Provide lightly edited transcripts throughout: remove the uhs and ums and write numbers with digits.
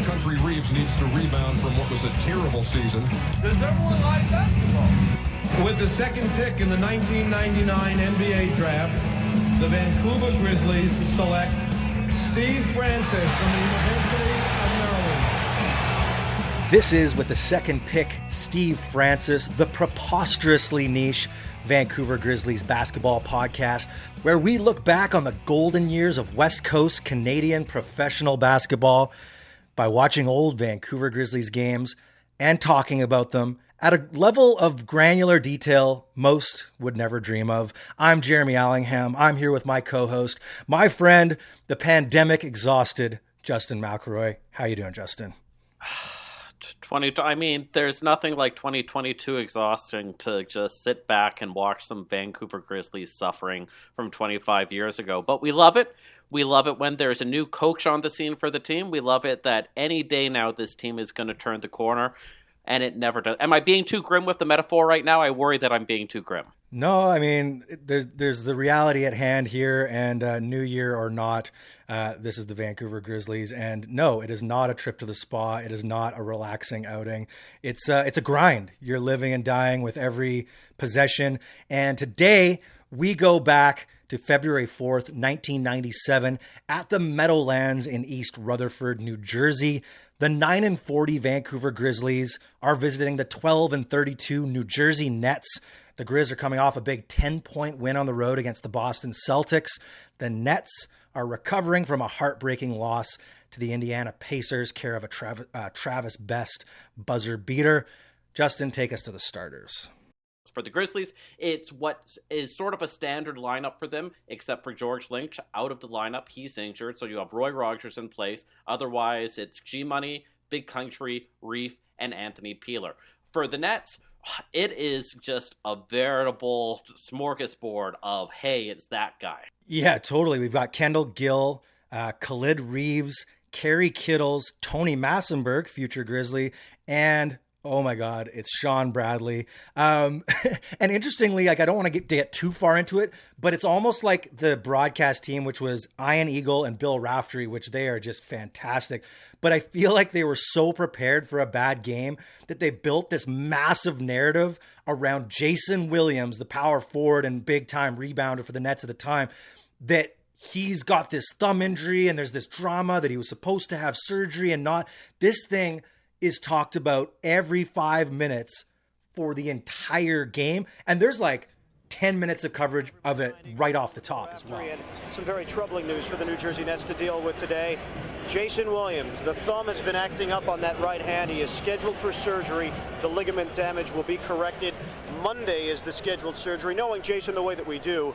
Country Reeves needs to rebound from what was a terrible season. Does everyone like basketball? With the second pick in the 1999 NBA draft, the Vancouver Grizzlies select Steve Francis from the University of Maryland. This is, with the second pick, Steve Francis, the preposterously niche Vancouver Grizzlies basketball podcast, where we look back on the golden years of West Coast Canadian professional basketball by watching old Vancouver Grizzlies games and talking about them at a level of granular detail most would never dream of. I'm Jeremy Allingham. I'm here with my co-host, my friend, the pandemic exhausted Justin McElroy. How you doing, Justin? There's nothing like 2022 exhausting to just sit back and watch some Vancouver Grizzlies suffering from 25 years ago. But we love it. We love it when there's a new coach on the scene for the team. We love it that any day now this team is going to turn the corner, and it never does. Am I being too grim with the metaphor right now? I worry that I'm being too grim. No, I mean, there's the reality at hand here, and New Year or not, this is the Vancouver Grizzlies, and no, it is not a trip to the spa. It is not a relaxing outing. It's a grind. You're living and dying with every possession, and today we go back to February 4th, 1997, at the Meadowlands in East Rutherford, New Jersey. The 9-40 Vancouver Grizzlies are visiting the 12-32 New Jersey Nets. The Grizz are coming off a big 10-point win on the road against the Boston Celtics. The Nets are recovering from a heartbreaking loss to the Indiana Pacers, care of a Travis Best buzzer beater. Justin, take us to the starters. For the Grizzlies, it's what is sort of a standard lineup for them, except for George Lynch out of the lineup. He's injured, so you have Roy Rogers in place. Otherwise, it's G-Money, Big Country, Reef, and Anthony Peeler. For the Nets, it is just a veritable smorgasbord of, hey, it's that guy. Yeah, totally. We've got Kendall Gill, Khalid Reeves, Kerry Kittles, Tony Massenberg, future Grizzly, and oh my God, it's Sean Bradley. And interestingly, I don't want to get too far into it, but it's almost like the broadcast team, which was Ian Eagle and Bill Raftery, which they are just fantastic. But I feel like they were so prepared for a bad game that they built this massive narrative around Jason Williams, the power forward and big time rebounder for the Nets at the time, that he's got this thumb injury and there's this drama that he was supposed to have surgery and not. This thing is talked about every 5 minutes for the entire game. And there's like 10 minutes of coverage of it right off the top as well. And some very troubling news for the New Jersey Nets to deal with today. Jason Williams, the thumb has been acting up on that right hand. He is scheduled for surgery. The ligament damage will be corrected. Monday is the scheduled surgery. Knowing Jason the way that we do,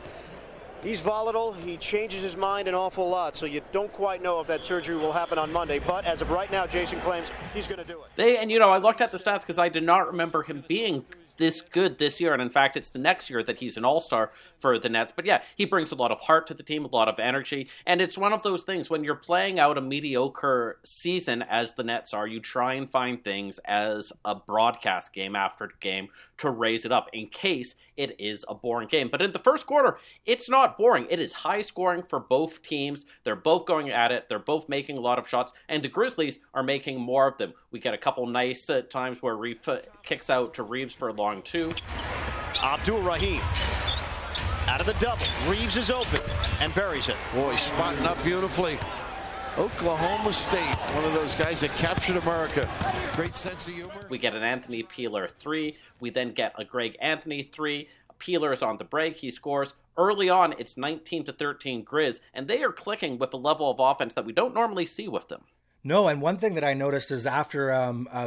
he's volatile. He changes his mind an awful lot, so you don't quite know if that surgery will happen on Monday. But as of right now, Jason claims he's going to do it. I looked at the stats because I did not remember him being this good this year, and in fact it's the next year that he's an all-star for the Nets. But yeah, he brings a lot of heart to the team, a lot of energy, and it's one of those things when you're playing out a mediocre season as the Nets are, you try and find things as a broadcast game after game to raise it up in case it is a boring game. But in the first quarter, it's not boring. It is high scoring for both teams. They're both going at it. They're both making a lot of shots, and the Grizzlies are making more of them. We get a couple nice times where Reef kicks out to Reeves for a long two. Abdul Rahim out of the double. Reeves is open and buries it. Boy, spotting up beautifully. Oklahoma State, one of those guys that captured America. Great sense of humor. We get an Anthony Peeler 3. We then get a Greg Anthony 3. Peeler is on the break. He scores. Early on, it's 19-13 Grizz, and they are clicking with a level of offense that we don't normally see with them. No, and one thing that I noticed is after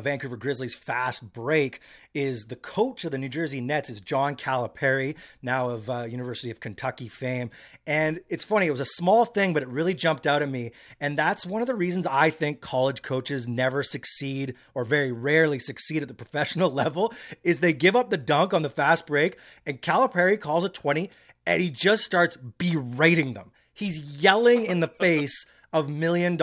Vancouver Grizzlies' fast break is the coach of the New Jersey Nets is John Calipari, now of University of Kentucky fame. And it's funny, it was a small thing, but it really jumped out at me. And that's one of the reasons I think college coaches never succeed or very rarely succeed at the professional level is they give up the dunk on the fast break and Calipari calls a 20 and he just starts berating them. He's yelling in the face of $1 million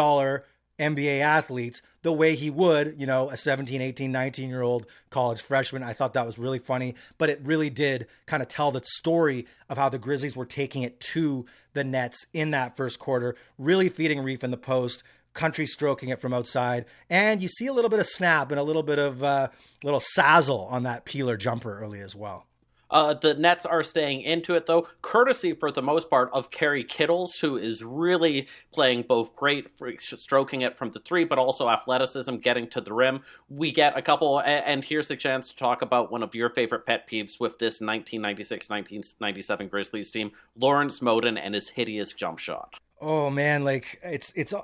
NBA athletes the way he would, a 17, 18, 19-year-old college freshman. I thought that was really funny, but it really did kind of tell the story of how the Grizzlies were taking it to the Nets in that first quarter, really feeding Reef in the post, country stroking it from outside. And you see a little bit of snap and a little bit of little sazzle on that peeler jumper early as well. The Nets are staying into it, though, courtesy for the most part of Kerry Kittles, who is really playing both great, stroking it from the three, but also athleticism, getting to the rim. We get a couple, and here's a chance to talk about one of your favorite pet peeves with this 1996-1997 Grizzlies team, Lawrence Moten and his hideous jump shot. Oh man, like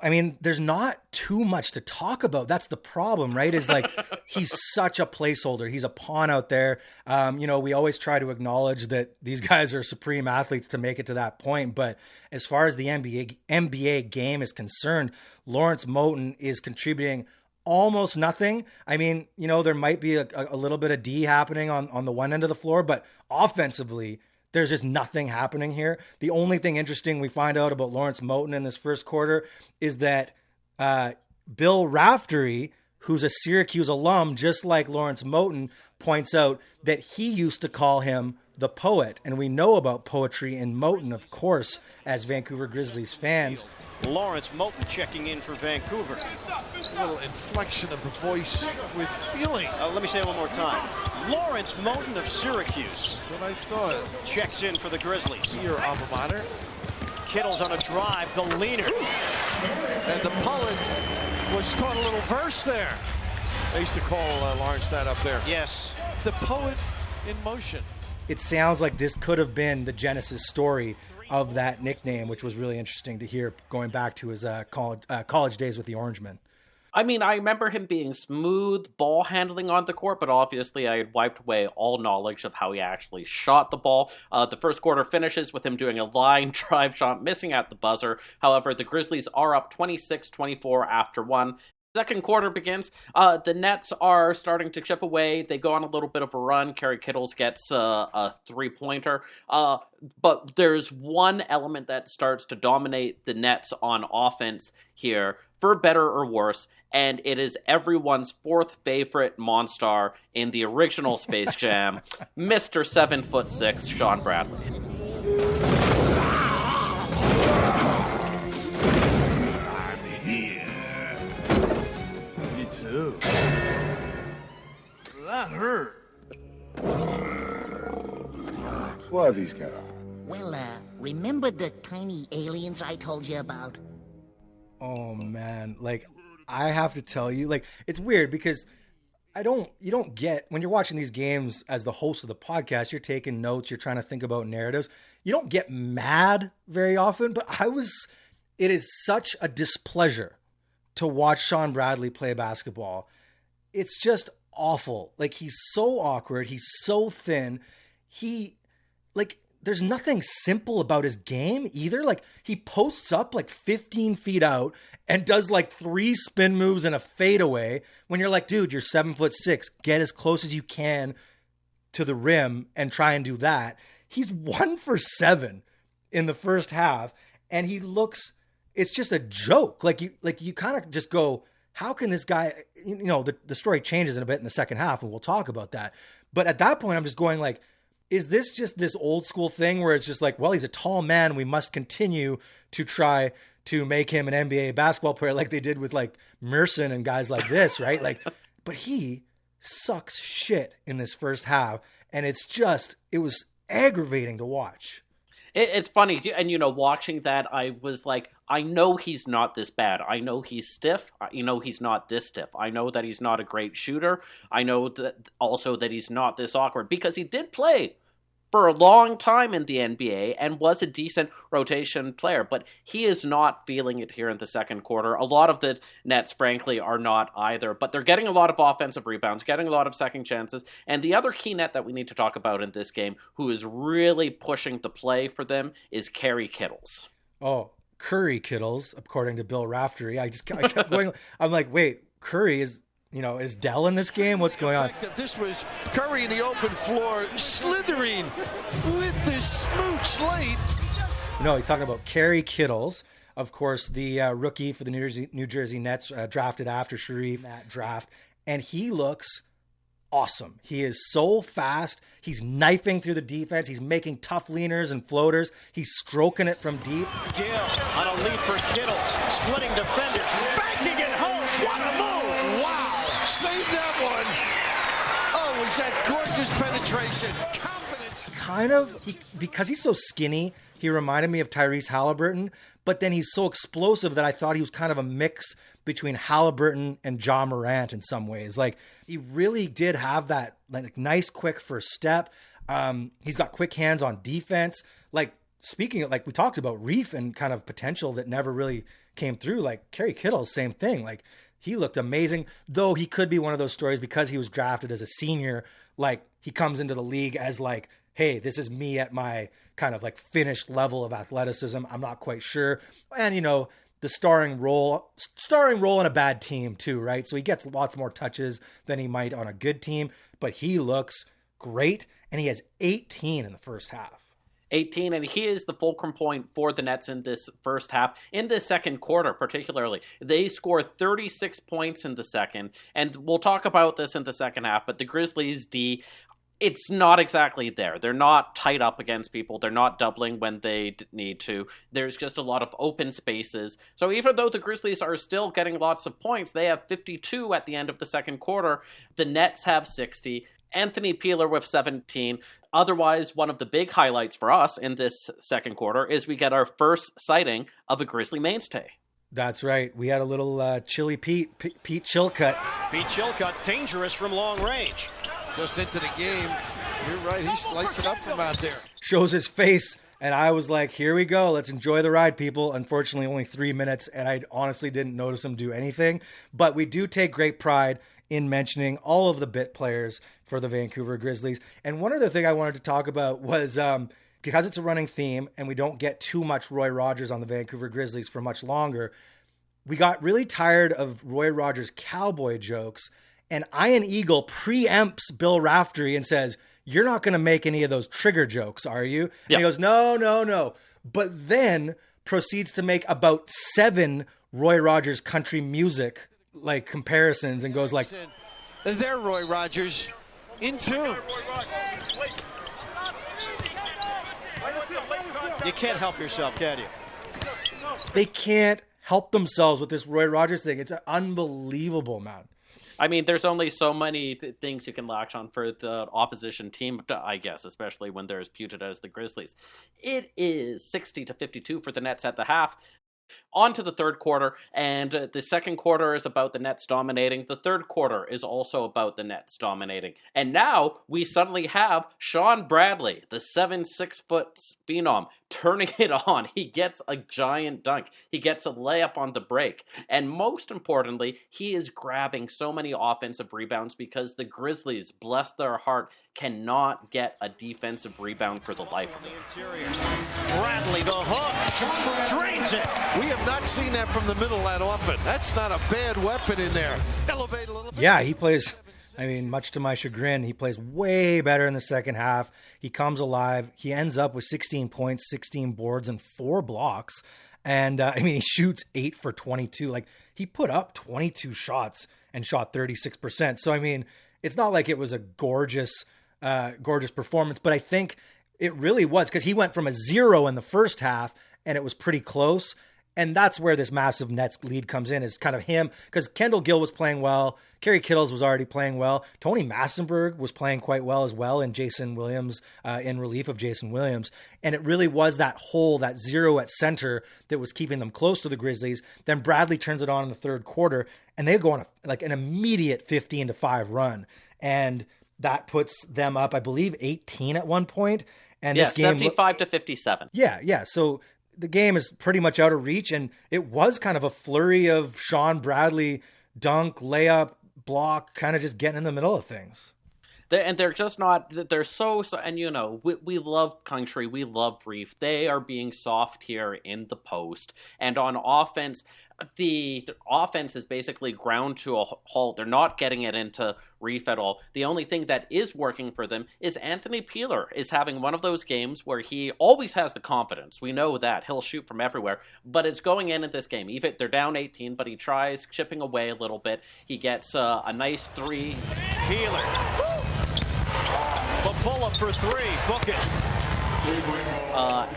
I mean, there's not too much to talk about. That's the problem, right? Is like, he's such a placeholder. He's a pawn out there. We always try to acknowledge that these guys are supreme athletes to make it to that point. But as far as the NBA game is concerned, Lawrence Moten is contributing almost nothing. I mean, there might be a little bit of D happening on the one end of the floor, but offensively, there's just nothing happening here. The only thing interesting we find out about Lawrence Moten in this first quarter is that Bill Raftery, who's a Syracuse alum, just like Lawrence Moten, points out that he used to call him the poet. And we know about poetry in Moten, of course, as Vancouver Grizzlies fans. Lawrence Moten checking in for Vancouver. A little inflection of the voice with feeling. Let me say it one more time. Lawrence Moten of Syracuse. That's what I thought. Checks in for the Grizzlies. Your alma mater. Kittles on a drive, the leaner. And the poet was taught a little verse there. I used to call Lawrence that up there. Yes. The poet in motion. It sounds like this could have been the genesis story of that nickname, which was really interesting to hear going back to his college days with the Orangemen. I mean, I remember him being smooth ball handling on the court, but obviously I had wiped away all knowledge of how he actually shot the ball. The first quarter finishes with him doing a line drive shot, missing at the buzzer. However, the Grizzlies are up 26-24 after one. Second quarter begins. The Nets are starting to chip away. They go on a little bit of a run. Kerry Kittles gets a three-pointer. But there's one element that starts to dominate the Nets on offense here, for better or worse, and it is everyone's fourth favorite monster in the original Space Jam, Mr. 7'6", Sean Bradley. That hurt. What are these guys? Well, remember the tiny aliens I told you about? Oh man, like, I have to tell you, like, it's weird because you don't get, when you're watching these games as the host of the podcast, you're taking notes, you're trying to think about narratives. You don't get mad very often, but it is such a displeasure to watch Sean Bradley play basketball. It's just awful. Like, he's so awkward. He's so thin. There's nothing simple about his game either. Like, he posts up like 15 feet out and does like 3 spin moves and a fadeaway when you're like, dude, you're 7'6". Get as close as you can to the rim and try and do that. He's 1 for 7 in the first half, and it's just a joke. Like you kind of just go, how can this guy, the story changes in a bit in the second half, and we'll talk about that. But at that point, I'm just going like, is this just this old school thing where it's just like, well, he's a tall man, we must continue to try to make him an NBA basketball player like they did with like Merson and guys like this, right? Like, but he sucks shit in this first half, and it was aggravating to watch. It's funny, and watching that, I was like, I know he's not this bad. I know he's stiff. He's not this stiff. I know that he's not a great shooter. I know that also that he's not this awkward, because he did play for a long time in the NBA and was a decent rotation player, but he is not feeling it here in the second quarter. A lot of the Nets, frankly, are not either, but they're getting a lot of offensive rebounds, getting a lot of second chances, and the other key net that we need to talk about in this game, who is really pushing the play for them, is Kerry Kittles. Oh, Curry Kittles, according to Bill Raftery. I kept going, I'm like, wait, Curry is Dell in this game? What's going on? This was Curry in the open floor, slithering with the smooch late. No, he's talking about Kerry Kittles, of course, the rookie for the New Jersey Nets, drafted after Sharif, that draft. And he looks awesome. He is so fast. He's knifing through the defense. He's making tough leaners and floaters. He's stroking it from deep. Gill on a lead for Kittles, splitting defenders, banking it home. What a move! Wow! Save that one! Oh, was that gorgeous penetration. Confidence. Kind of, because he's so skinny, he reminded me of Tyrese Halliburton, but then he's so explosive that I thought he was kind of a mix between Halliburton and Ja Morant in some ways. Like, he really did have that like nice, quick first step. He's got quick hands on defense. Like, speaking of, like we talked about Reef and kind of potential that never really came through, like Kerry Kittle, same thing. Like, he looked amazing, though he could be one of those stories because he was drafted as a senior. Like, he comes into the league as like, hey, this is me at my kind of like finished level of athleticism. I'm not quite sure. And, you know, the starring role in a bad team too, right? So he gets lots more touches than he might on a good team, but he looks great. And he has 18 in the first half. 18, and he is the fulcrum point for the Nets in this first half. In this second quarter, particularly, they score 36 points in the second, and we'll talk about this in the second half, but the Grizzlies D, it's not exactly there. They're not tight up against people. They're not doubling when they need to. There's just a lot of open spaces. So even though the Grizzlies are still getting lots of points, they have 52 at the end of the second quarter. The Nets have 60. Anthony Peeler with 17. Otherwise, one of the big highlights for us in this second quarter is we get our first sighting of a Grizzly mainstay. That's right. We had a little Chili Pete Chilcutt. Pete Chilcutt, dangerous from long range. Just into the game. You're right. He lights it up from out there. Shows his face. And I was like, here we go. Let's enjoy the ride, people. Unfortunately, only 3 minutes. And I honestly didn't notice him do anything. But we do take great pride in mentioning all of the bit players for the Vancouver Grizzlies. And one other thing I wanted to talk about was because it's a running theme and we don't get too much Roy Rogers on the Vancouver Grizzlies for much longer, we got really tired of Roy Rogers' cowboy jokes. And Ian Eagle preempts Bill Raftery and says, you're not going to make any of those trigger jokes, are you? And he goes, no. But then proceeds to make about 7 Roy Rogers country music like comparisons and goes like, they're Roy Rogers in tune. You can't help yourself, can you? They can't help themselves with this Roy Rogers thing. It's unbelievable, man. I mean, there's only so many things you can latch on for the opposition team, I guess, especially when they're as puted as the Grizzlies. It is 60-52 for the Nets at the half. On to the third quarter, and the second quarter is about the Nets dominating. The third quarter is also about the Nets dominating. And now we suddenly have Sean Bradley, the 7'6" phenom, turning it on. He gets a giant dunk. He gets a layup on the break. And most importantly, he is grabbing so many offensive rebounds because the Grizzlies, bless their heart, cannot get a defensive rebound for the life of them. Bradley, the hook, drains it. We have not seen that from the middle that often. That's not a bad weapon in there. Elevate a little bit. Yeah, he plays, I mean, much to my chagrin, he plays way better in the second half. He comes alive. He ends up with 16 points, 16 boards, and 4 blocks. And, I mean, he shoots 8 for 22. Like, he put up 22 shots and shot 36%. So, I mean, it's not like it was a gorgeous performance, but I think it really was because he went from a 0 in the first half and it was pretty close. And that's where this massive Nets lead comes in, is kind of him, because Kendall Gill was playing well. Kerry Kittles was already playing well. Tony Massenberg was playing quite well as well, and Jason Williams in relief of Jason Williams. And it really was that hole, that 0 at center that was keeping them close to the Grizzlies. Then Bradley turns it on in the third quarter, and they go on an immediate 15-5 run. And that puts them up, I believe, 18 at one point. And this game 75-57. Yeah. So the game is pretty much out of reach, and it was kind of a flurry of Sean Bradley dunk, layup, block, kind of just getting in the middle of things. They're just not, they're so, and you know, we love country, we love Reef. They are being soft here in the post. And on offense, The offense is basically ground to a halt. They're not getting it into reef at all. The only thing that is working for them is Anthony Peeler is having one of those games where he always has the confidence. We know that. He'll shoot from everywhere. But it's going in at this game. Even they're down 18, but he tries chipping away a little bit. He gets a nice three. Peeler. The pull-up for three. Book it.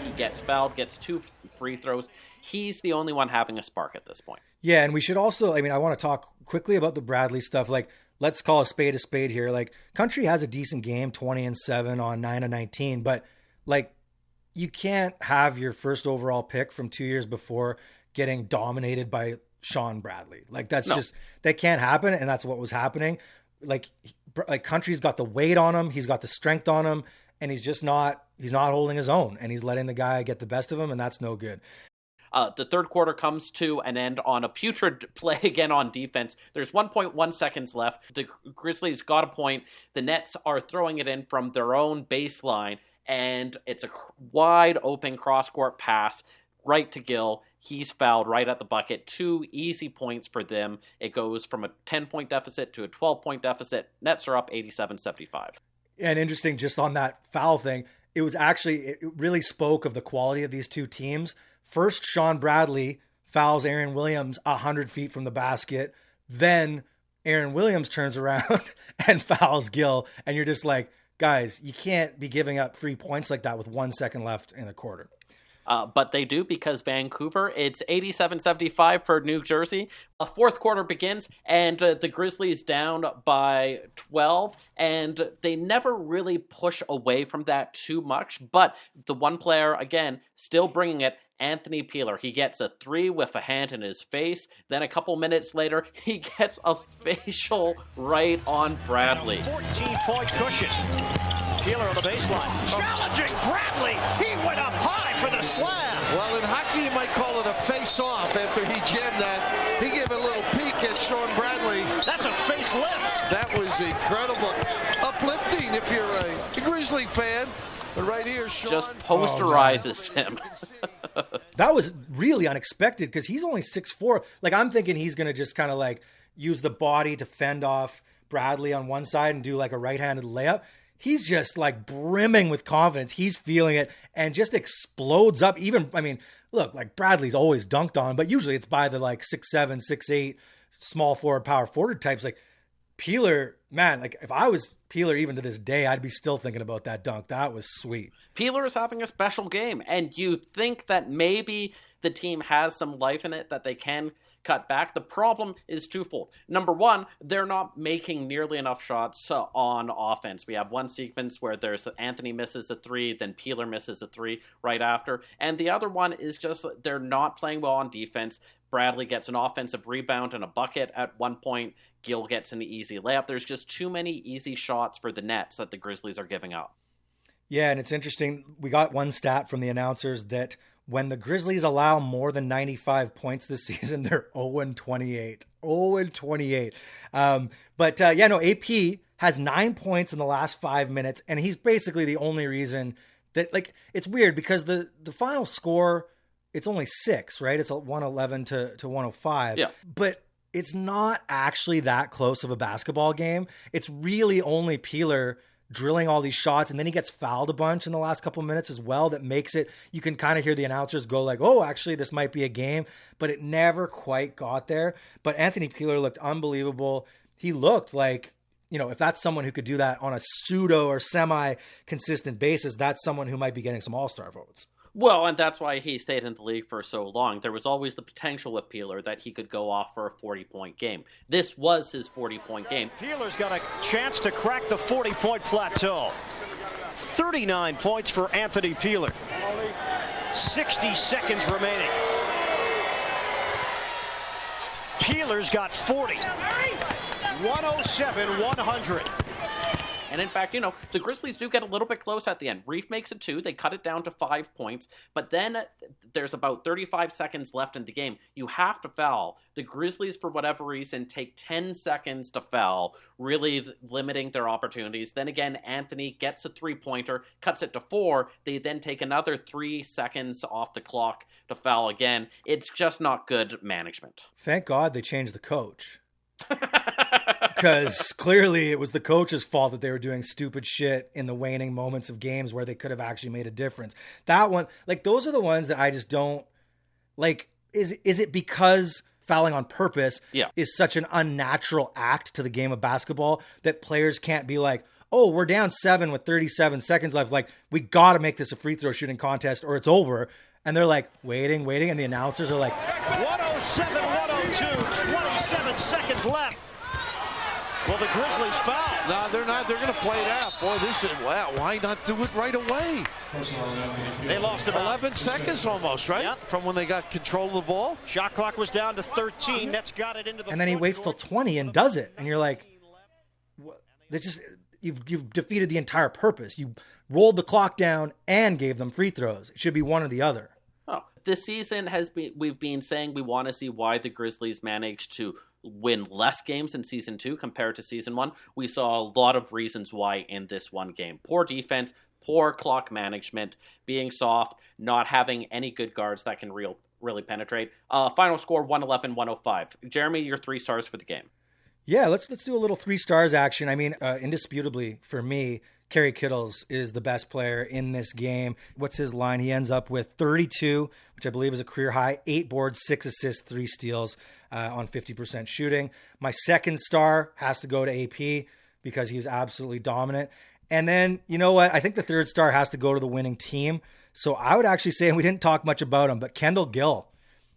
He gets fouled, gets 2 free throws. He's the only one having a spark at this point. Yeah, and we should also, I want to talk quickly about the Bradley stuff. Like, let's call a spade here. Like, Country has a decent game, 20-7 on 9 of 19, but like, you can't have your first overall pick from 2 years before getting dominated by Sean Bradley. Like, that's just, that can't happen, and that's what was happening. Like Country's got the weight on him, he's got the strength on him, and he's not holding his own, and he's letting the guy get the best of him, and that's no good. The third quarter comes to an end on a putrid play again on defense. There's 1.1 seconds left. The Grizzlies got a point. The Nets are throwing it in from their own baseline, and it's a wide open cross-court pass right to Gill. He's fouled right at the bucket. 2 easy points for them. It goes from a 10-point deficit to a 12-point deficit. Nets are up 87-75. And interesting, just on that foul thing, it really spoke of the quality of these two teams. First, Sean Bradley fouls Aaron Williams 100 feet from the basket. Then Aaron Williams turns around and fouls Gill. And you're just like, guys, you can't be giving up 3 points like that with 1 second left in a quarter. But they do, because Vancouver, it's 87-75 for New Jersey. A fourth quarter begins, and the Grizzlies down by 12, and they never really push away from that too much. But the one player, again, still bringing it, Anthony Peeler. He gets a 3 with a hand in his face. Then a couple minutes later, he gets a facial right on Bradley. 14-point cushion. Peeler on the baseline. Challenging Bradley. He went up high for the slam. Well, in hockey, you might call it a face-off after he jammed that. He gave a little peek at Sean Bradley. That's a facelift. That was incredible. Uplifting if you're a Grizzly fan. But right here, Sean just posterizes him. That was really unexpected because he's only 6'4". Like, I'm thinking he's going to just kind of like use the body to fend off Bradley on one side and do like a right-handed layup. He's just like brimming with confidence. He's feeling it and just explodes up. Look, like Bradley's always dunked on, but usually it's by the like 6'7", 6'8", small forward, power forward types. Like Peeler, man, like if I was Peeler even to this day, I'd be still thinking about that dunk. That was sweet. Peeler is having a special game, and you think that maybe the team has some life in it that they can cut back. The problem is twofold. Number one, they're not making nearly enough shots on offense. We have one sequence where there's Anthony misses a 3, then Peeler misses a 3 right after. And the other one is just they're not playing well on defense. Bradley gets an offensive rebound and a bucket at one point. Gill gets an easy layup. There's just too many easy shots for the Nets that the Grizzlies are giving up. Yeah, and it's interesting. We got one stat from the announcers that when the Grizzlies allow more than 95 points this season, they're 0-28. 0-28. AP has 9 points in the last 5 minutes, and he's basically the only reason that, like, it's weird because the final score, it's only 6, right? It's 111 to 105. Yeah. But it's not actually that close of a basketball game. It's really only Peeler drilling all these shots, and then he gets fouled a bunch in the last couple minutes as well. That makes it, you can kind of hear the announcers go like, oh, actually this might be a game, but it never quite got there. But Anthony Peeler looked unbelievable. He looked like, if that's someone who could do that on a pseudo or semi-consistent basis, that's someone who might be getting some all-star votes. Well, and that's why he stayed in the league for so long. There was always the potential with Peeler that he could go off for a 40-point game. This was his 40-point game. Peeler's got a chance to crack the 40-point plateau. 39 points for Anthony Peeler. 60 seconds remaining. Peeler's got 40. 107-100. And in fact, the Grizzlies do get a little bit close at the end. Reef makes it 2. They cut it down to 5 points. But then there's about 35 seconds left in the game. You have to foul. The Grizzlies, for whatever reason, take 10 seconds to foul, really limiting their opportunities. Then again, Anthony gets a 3-pointer, cuts it to 4. They then take another 3 seconds off the clock to foul again. It's just not good management. Thank God they changed the coach. Because clearly it was the coach's fault that they were doing stupid shit in the waning moments of games where they could have actually made a difference. That one, like, those are the ones that I just don't like. Is it because fouling on purpose is such an unnatural act to the game of basketball that players can't be like, oh, we're down 7 with 37 seconds left. Like, we got to make this a free throw shooting contest or it's over. And they're like, waiting. And the announcers are like, 107, 102, 27 seconds left. Well, the Grizzlies foul. No, they're not. They're going to play it out. Boy, this is, wow, why not do it right away? They lost about 11 seconds almost, right? Yep. From when they got control of the ball. Shot clock was down to 13. Nets got it into the and then he waits till 20 and does it. And you're like, they just, you've defeated the entire purpose. You rolled the clock down and gave them free throws. It should be one or the other. Oh, this season we've been saying we want to see why the Grizzlies managed to win less games in season 2 compared to season 1. We saw a lot of reasons why in this one game. Poor defense, poor clock management, being soft, not having any good guards that can really penetrate. Final score 111-105. Jeremy, your 3 stars for the game. Yeah, let's do a little 3 stars action. I mean, indisputably for me, Kerry Kittles is the best player in this game. What's his line? He ends up with 32, which I believe is a career high, 8 boards, 6 assists, 3 steals on 50% shooting. My second star has to go to AP because he is absolutely dominant. And then, you know what? I think the third star has to go to the winning team. So I would actually say, and we didn't talk much about him, but Kendall Gill,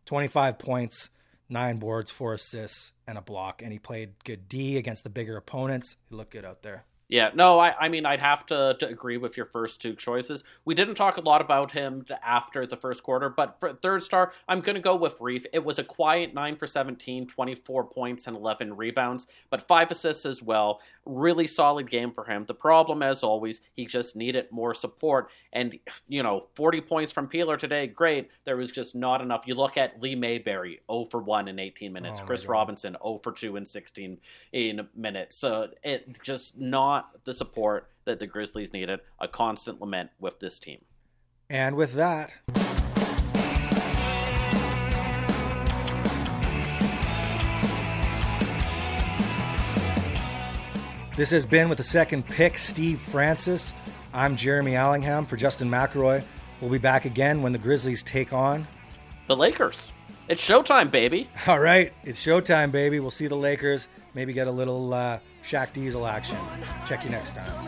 25 points, 9 boards, 4 assists, and a block. And he played good D against the bigger opponents. He looked good out there. Yeah, no, I mean, I'd have to agree with your first 2 choices. We didn't talk a lot about him after the first quarter, but for third star, I'm going to go with Reef. It was a quiet 9 for 17, 24 points and 11 rebounds, but 5 assists as well. Really solid game for him. The problem, as always, he just needed more support. And, 40 points from Peeler today, great. There was just not enough. You look at Lee Mayberry, 0 for 1 in 18 minutes. Chris Robinson, 0 for 2 in 16 minutes. So it just not the support that the Grizzlies needed. A constant lament with this team. And with that, this has been with the second pick, Steve Francis. I'm Jeremy Allingham for Justin McElroy. We'll be back again when the Grizzlies take on the Lakers. It's showtime, baby. All right, it's showtime, baby. We'll see the Lakers. Maybe get a little Shaq Diesel action. Check you next time.